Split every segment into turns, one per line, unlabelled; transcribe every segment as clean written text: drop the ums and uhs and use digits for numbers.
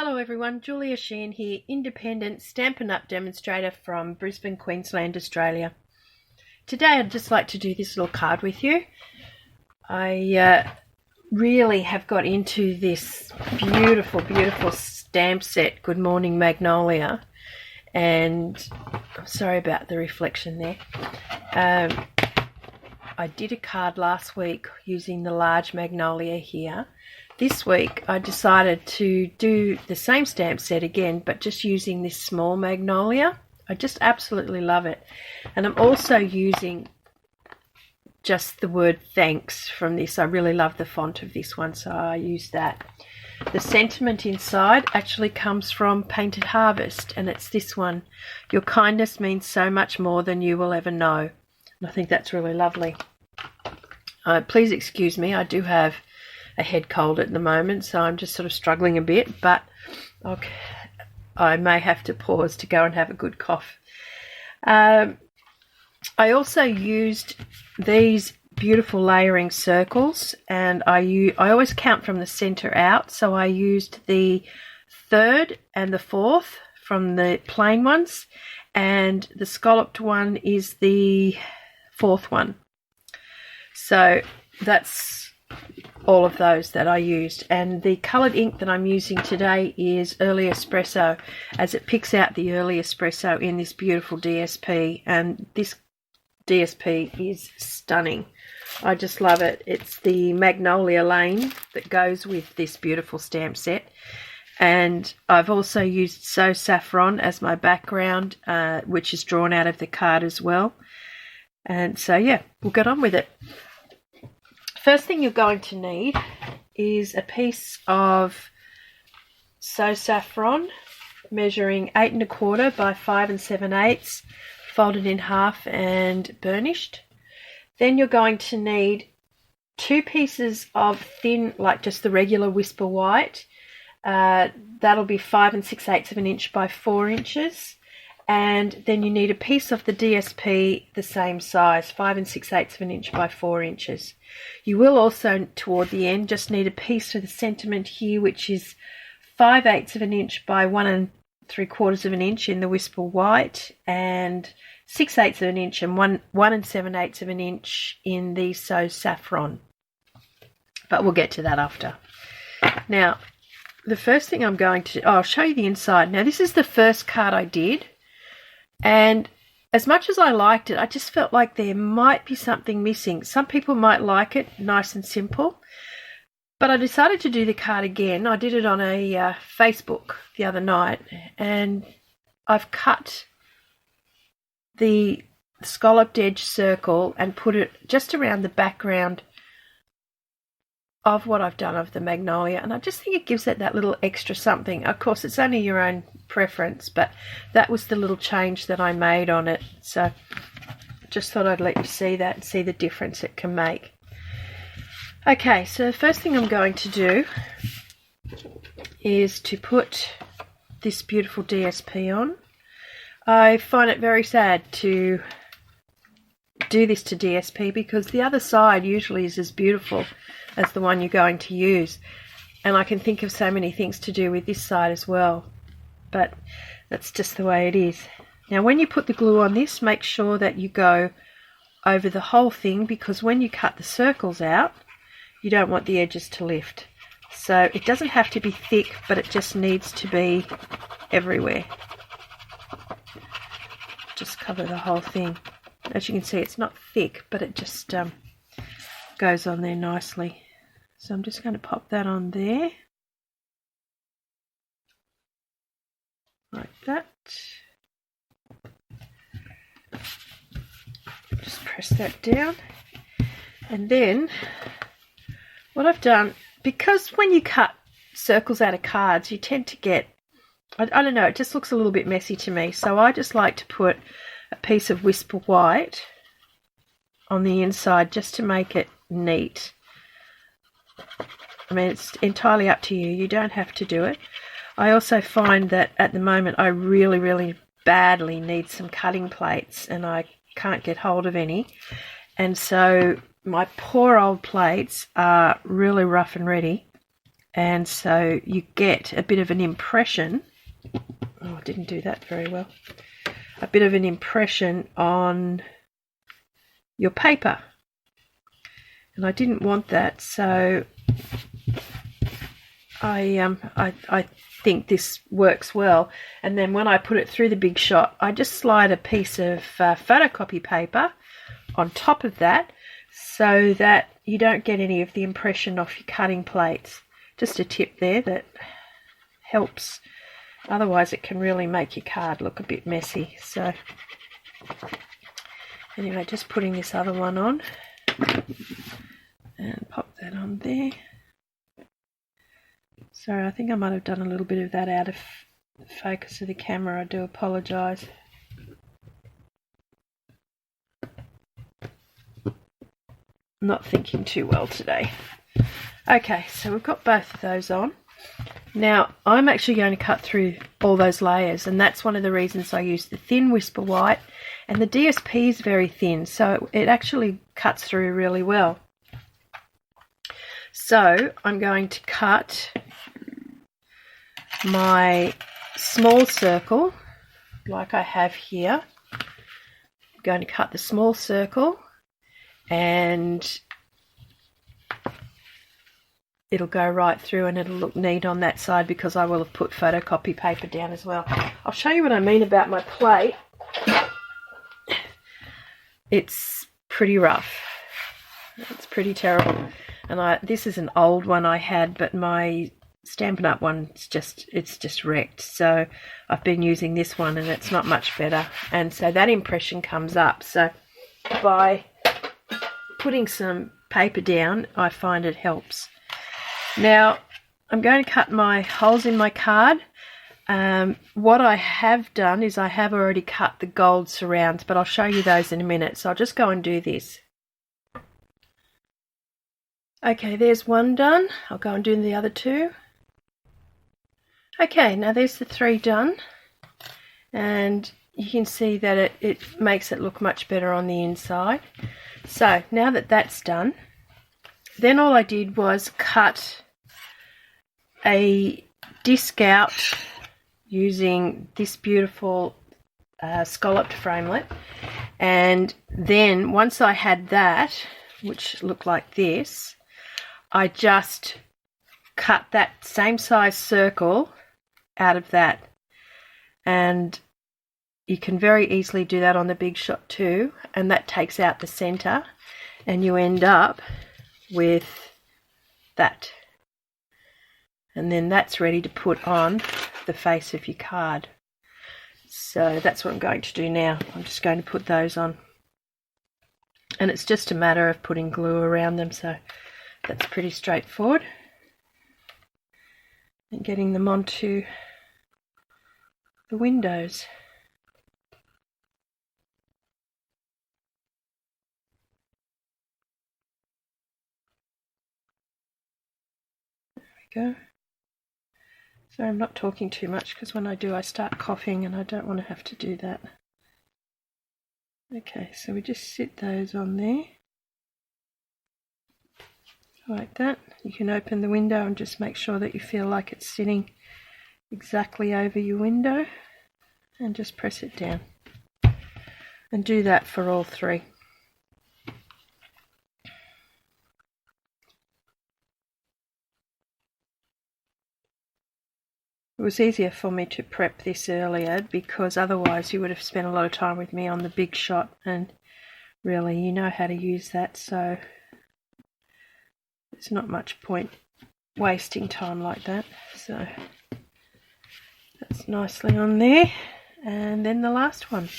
Hello everyone, Julia Sheehan here, independent Stampin' Up demonstrator from Brisbane, Queensland, Australia. Today I'd just like to do this little card with you. I really have got into this beautiful, beautiful stamp set, Good Morning Magnolia, and I'm sorry about the reflection there. I did a card last week using the large Magnolia here. This week I decided to do the same stamp set again, but just using this small Magnolia. I just absolutely love it. And I'm also using just the word thanks from this. I really love the font of this one, so I use that. The sentiment inside actually comes from Painted Harvest, and it's this one. Your kindness means so much more than you will ever know. And I think that's really lovely. Please excuse me, I do have a head cold at the moment, so I'm just sort of struggling a bit, but okay, I may have to pause to go and have a good cough. I also used these beautiful layering circles, and I always count from the center out, so I used the third and the fourth from the plain ones, and the scalloped one is the fourth one. So that's all of those that I used, and the coloured ink that I'm using today is Early Espresso, as it picks out the Early Espresso in this beautiful DSP, and this DSP is stunning. I just love it. It's the Magnolia Lane that goes with this beautiful stamp set, and I've also used Saffron as my background, which is drawn out of the card as well. And so yeah, we'll get on with it. First thing you're going to need is a piece of Saffron measuring 8 1/4 by 5 7/8, folded in half and burnished. Then you're going to need 2 pieces of thin, like just the regular Whisper White. That'll be 5 6/8 of an inch by 4 inches. And then you need a piece of the DSP the same size, 5 6/8 of an inch by 4 inches. You will also, toward the end, just need a piece for the sentiment here, which is 5/8 of an inch by 1 3/4 of an inch in the Whisper White, and 6/8 of an inch and 1 7/8 of an inch in the Saffron. But we'll get to that after. Now, the first thing I'm going to, I'll show you the inside. Now, this is the first card I did. And as much as I liked it, I just felt like there might be something missing. Some people might like it nice and simple, but I decided to do the card again. I did it on a Facebook the other night, and I've cut the scalloped edge circle and put it just around the background of what I've done of the Magnolia, and I just think it gives it that little extra something. Of course, it's only your own preference, but that was the little change that I made on it, so just thought I'd let you see that and see the difference it can make. Okay, so the first thing I'm going to do is to put this beautiful DSP on. I find it very sad to do this to DSP because the other side usually is as beautiful as the one you're going to use, and I can think of so many things to do with this side as well, but that's just the way it is. Now, when you put the glue on this, make sure that you go over the whole thing, because when you cut the circles out, you don't want the edges to lift. So it doesn't have to be thick, but it just needs to be everywhere. Just cover the whole thing. As you can see, it's not thick, but it just goes on there nicely. So I'm just going to pop that on there, like that. Just press that down. And then what I've done, because when you cut circles out of cards, you tend to get, I don't know, it just looks a little bit messy to me. So I just like to put a piece of Whisper White on the inside just to make it neat. I mean, it's entirely up to you. You don't have to do it. I also find that at the moment I really, really badly need some cutting plates, and I can't get hold of any. And so my poor old plates are really rough and ready. and so you get a bit of an impression. Oh, I didn't do that very well. A bit of an impression on your paper, and I didn't want that, so I think this works well. And then when I put it through the big shot, I just slide a piece of photocopy paper on top of that so that you don't get any of the impression off your cutting plates. Just a tip there that helps. Otherwise it can really make your card look a bit messy. So anyway, just putting this other one on and pop that on there. Sorry, I think I might have done a little bit of that out of focus of the camera. I do apologise. Not thinking too well today. Okay, so we've got both of those on. Now, I'm actually going to cut through all those layers, and that's one of the reasons I use the thin Whisper White. And the DSP is very thin, so it actually cuts through really well. So I'm going to cut my small circle like I have here. I'm going to cut the small circle, and it'll go right through and it'll look neat on that side because I will have put photocopy paper down as well. I'll show you what I mean about my plate. It's pretty rough. It's pretty terrible. And this is an old one I had, but my Stampin' Up one, it's just wrecked. So I've been using this one and it's not much better. And so that impression comes up. So by putting some paper down, I find it helps. Now I'm going to cut my holes in my card. What I have done is I have already cut the gold surrounds, but I'll show you those in a minute. So I'll just go and do this. Okay, there's one done. I'll go and do the other two. Okay, now there's the three done. And you can see that it makes it look much better on the inside. So now that that's done, then all I did was cut a disc out using this beautiful scalloped framelit. And then once I had that, which looked like this, I just cut that same size circle out of that, and you can very easily do that on the big shot too, and that takes out the center and you end up with that, and then that's ready to put on the face of your card. So that's what I'm going to do now. I'm just going to put those on, and it's just a matter of putting glue around them, so that's pretty straightforward, and getting them onto the windows. There we go. So I'm not talking too much because when I do I start coughing and I don't want to have to do that. Okay, so we just sit those on there. Like that. You can open the window and just make sure that you feel like it's sitting exactly over your window, and just press it down, and do that for all three. It was easier for me to prep this earlier because otherwise you would have spent a lot of time with me on the big shot, and really you know how to use that, so there's not much point wasting time like that. So that's nicely on there. And then the last one.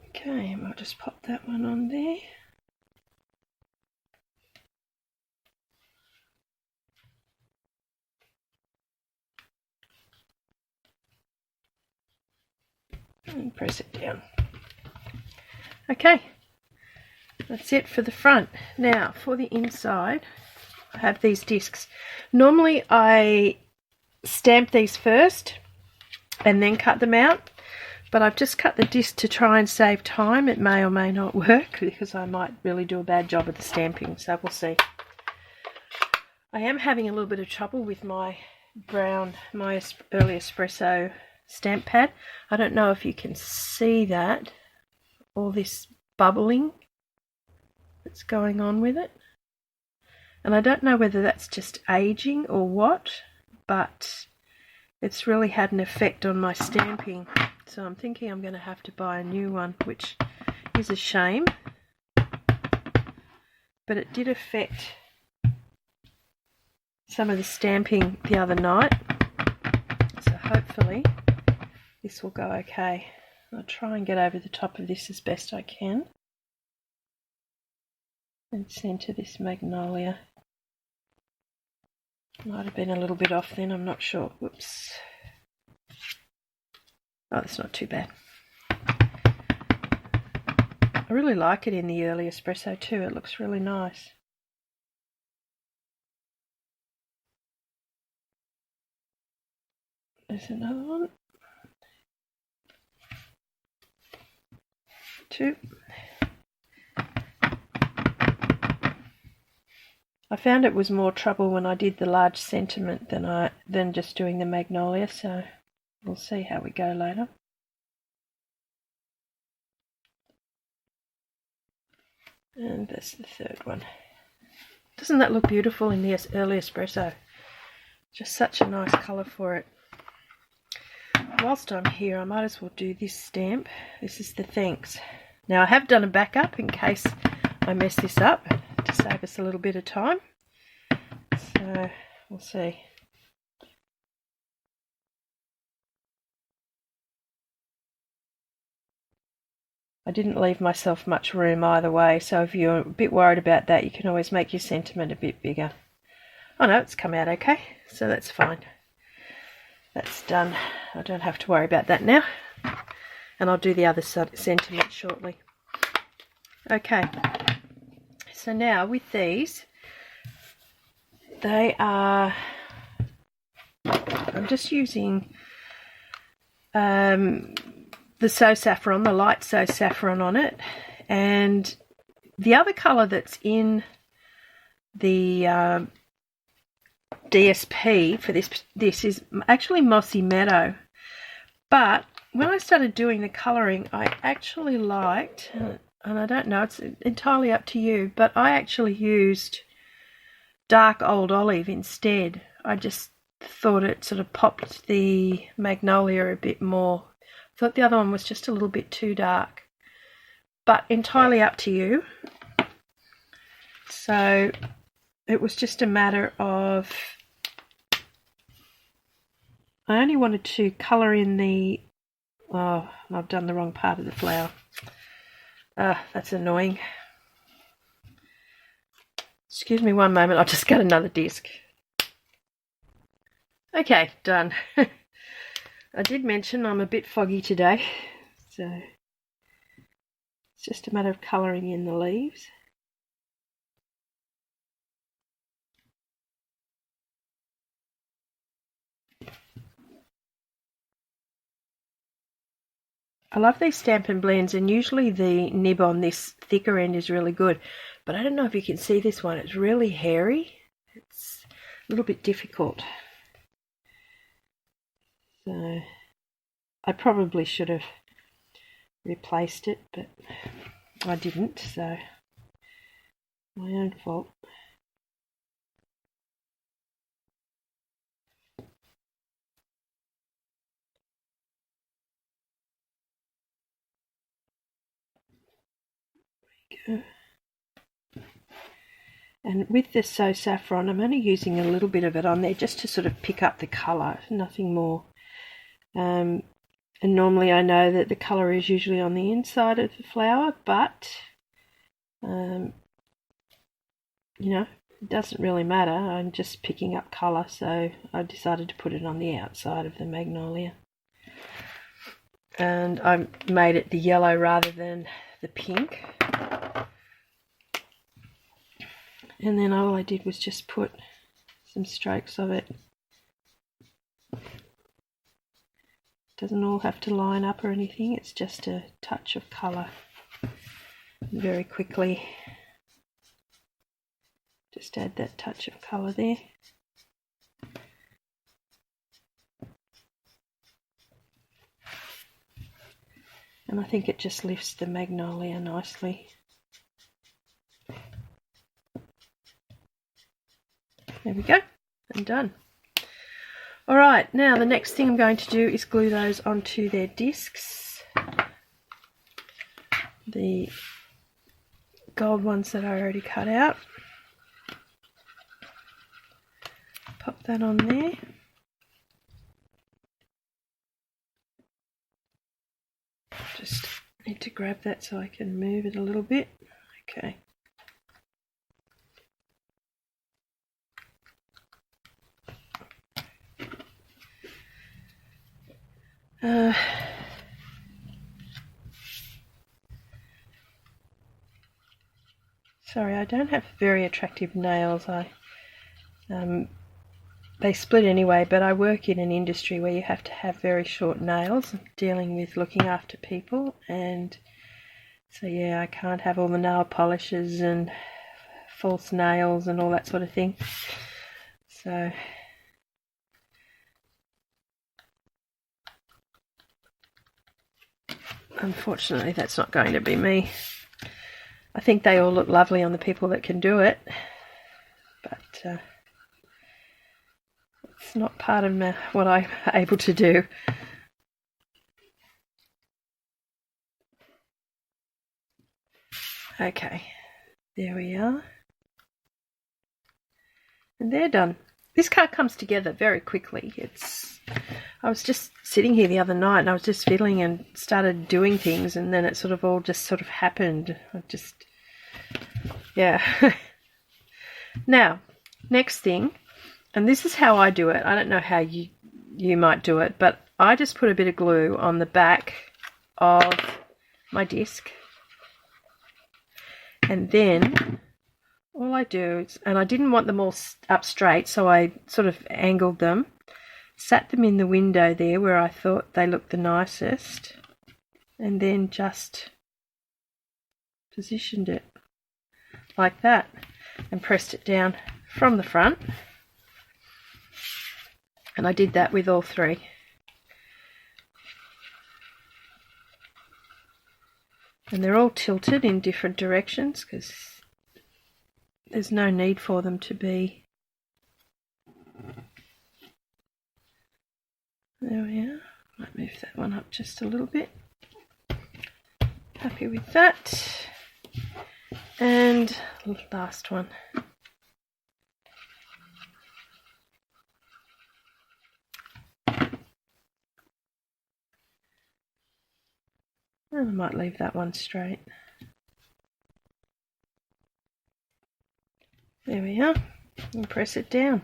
Okay, and I'll just pop that one on there. And press it down. Okay, that's it for the front. Now for the inside, I have these discs. Normally I stamp these first and then cut them out, but I've just cut the disc to try and save time. It may or may not work because I might really do a bad job of the stamping, so we'll see. I am having a little bit of trouble with my early Espresso stamp pad. I don't know if you can see that, all this bubbling that's going on with it. And I don't know whether that's just aging or what, but it's really had an effect on my stamping. So I'm thinking I'm going to have to buy a new one, which is a shame. But it did affect some of the stamping the other night. So hopefully this will go okay. I'll try and get over the top of this as best I can. And centre this Magnolia. Might have been a little bit off then, I'm not sure. Whoops. Oh, that's not too bad. I really like it in the early Espresso too. It looks really nice. There's another one. 2. I found it was more trouble when I did the large sentiment than just doing the Magnolia, so we'll see how we go later. And that's the third one. Doesn't that look beautiful in the early Espresso? Just such a nice colour for it. Whilst I'm here, I might as well do this stamp. This is the thanks. Now I have done a backup in case I mess this up, to save us a little bit of time. So we'll see. I didn't leave myself much room either way, so if you're a bit worried about that, you can always make your sentiment a bit bigger. Oh no, it's come out okay, so that's fine. That's done. I don't have to worry about that now. And I'll do the other sentiment shortly. Okay, so now with these, they are, I'm just using the So Saffron, the light So Saffron on it, and the other colour that's in the DSP for this is actually Mossy Meadow. But when I started doing the colouring, I actually liked, and I don't know, it's entirely up to you, but I actually used dark old olive instead. I just thought it sort of popped the Magnolia a bit more. I thought the other one was just a little bit too dark, but entirely up to you. So it was just a matter of, I only wanted to colour in the, oh, I've done the wrong part of the flower. That's annoying. Excuse me one moment, I'll just get another disc. Okay, done. I did mention I'm a bit foggy today, so it's just a matter of colouring in the leaves. I love these Stampin' Blends, and usually the nib on this thicker end is really good, but I don't know if you can see this one, it's really hairy. It's a little bit difficult. So I probably should have replaced it, but I didn't, so my own fault. There we go. And with this So Saffron, I'm only using a little bit of it on there just to sort of pick up the colour, nothing more. And normally I know that the colour is usually on the inside of the flower, but you know, it doesn't really matter. I'm just picking up colour, so I decided to put it on the outside of the Magnolia. And I made it the yellow rather than the pink. And then all I did was just put some strokes of it Doesn't all have to line up or anything, it's just a touch of colour. Very quickly, just add that touch of colour there. And I think it just lifts the magnolia nicely. There we go, and done. Alright, now the next thing I'm going to do is glue those onto their discs. The gold ones that I already cut out. Pop that on there. Just need to grab that so I can move it a little bit. Okay. Sorry, I don't have very attractive nails. They split anyway, but I work in an industry where you have to have very short nails, dealing with looking after people, and so yeah, I can't have all the nail polishes and false nails and all that sort of thing. So unfortunately that's not going to be me. I think they all look lovely on the people that can do it, but it's not part of what I'm able to do. Okay, there we are. And they're done. This card comes together very quickly. I was just sitting here the other night and I was just fiddling and started doing things, and then it sort of all just sort of happened. Yeah. Now, next thing, and this is how I do it. I don't know how you might do it, but I just put a bit of glue on the back of my disc, and then all I do is, and I didn't want them all up straight, so I sort of angled them, sat them in the window there where I thought they looked the nicest, and then just positioned it like that and pressed it down from the front. And I did that with all three. And they're all tilted in different directions because there's no need for them to be. There we are. Might move that one up just a little bit. Happy with that. And last one. And I might leave that one straight. There we are. And press it down.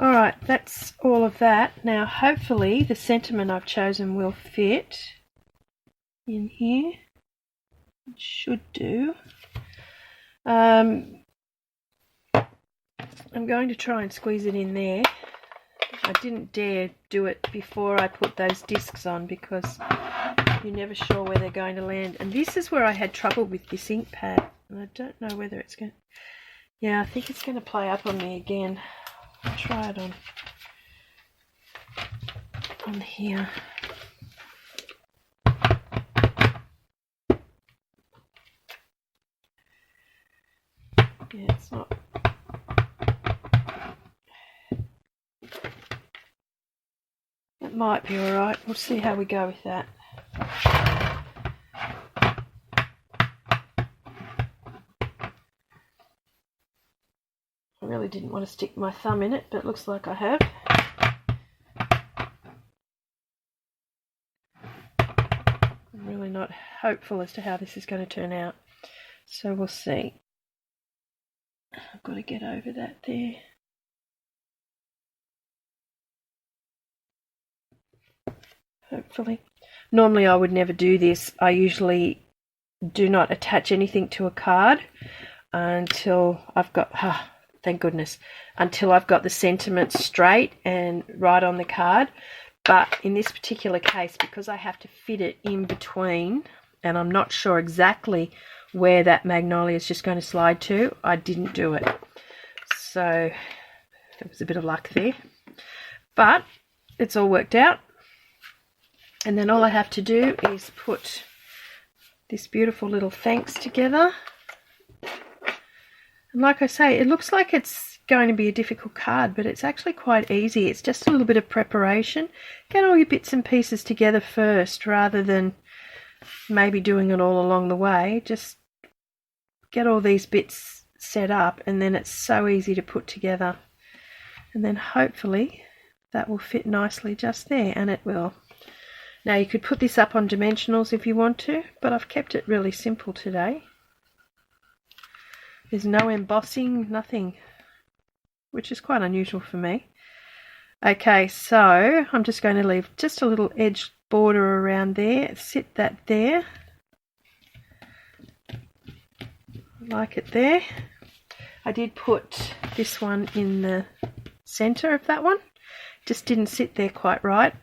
Alright, that's all of that. Now hopefully the sentiment I've chosen will fit in here. It should do. I'm going to try and squeeze it in there. I didn't dare do it before I put those discs on because you're never sure where they're going to land. And this is where I had trouble with this ink pad. And I don't know whether it's going to... Yeah, I think it's going to play up on me again. I'll try it on here. Yeah, it's not. It might be alright. We'll see how we go with that. I really didn't want to stick my thumb in it, but it looks like I have. I'm really not hopeful as to how this is going to turn out. So we'll see. I've got to get over that there. Hopefully. Normally I would never do this. I usually do not attach anything to a card until I've got, thank goodness, until I've got the sentiment straight and right on the card. But in this particular case, because I have to fit it in between, and I'm not sure exactly where that magnolia is just going to slide to, I didn't do it. So there was a bit of luck there. But it's all worked out. And then all I have to do is put this beautiful little thanks together. And like I say, it looks like it's going to be a difficult card, but it's actually quite easy. It's just a little bit of preparation. Get all your bits and pieces together first rather than maybe doing it all along the way. Just get all these bits set up and then it's so easy to put together. And then hopefully that will fit nicely just there, and it will. Now you could put this up on dimensionals if you want to, but I've kept it really simple today. There's no embossing, nothing, which is quite unusual for me. Okay, so I'm just going to leave just a little edge border around there, sit that there, like it there. I did put this one in the center of that one. Just didn't sit there quite right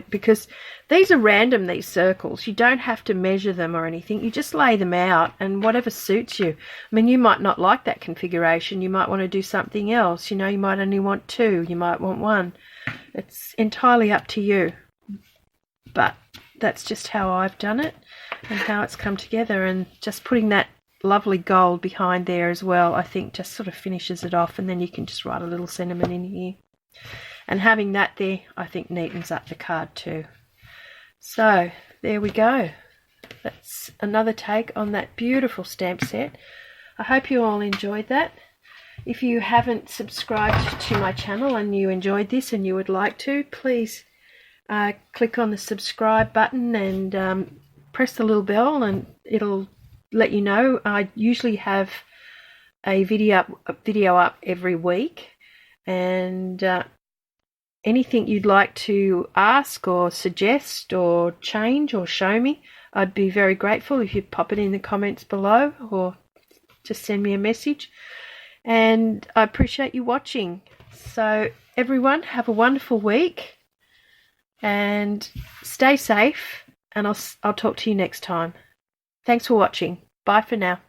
because these are random, these circles. You don't have to measure them or anything. You just lay them out and whatever suits you. I mean, you might not like that configuration. You might want to do something else. You know, you might only want 2. You might want 1. It's entirely up to you. But that's just how I've done it and how it's come together. And just putting that lovely gold behind there as well, I think just sort of finishes it off, and then you can just write a little sentiment in here. And having that there, I think, neatens up the card too. So, there we go. That's another take on that beautiful stamp set. I hope you all enjoyed that. If you haven't subscribed to my channel and you enjoyed this and you would like to, please click on the subscribe button and press the little bell and it'll let you know. I usually have a video up every week, and anything you'd like to ask or suggest or change or show me, I'd be very grateful if you'd pop it in the comments below or just send me a message. And I appreciate you watching. So everyone, have a wonderful week and stay safe, and I'll talk to you next time. Thanks for watching. Bye for now.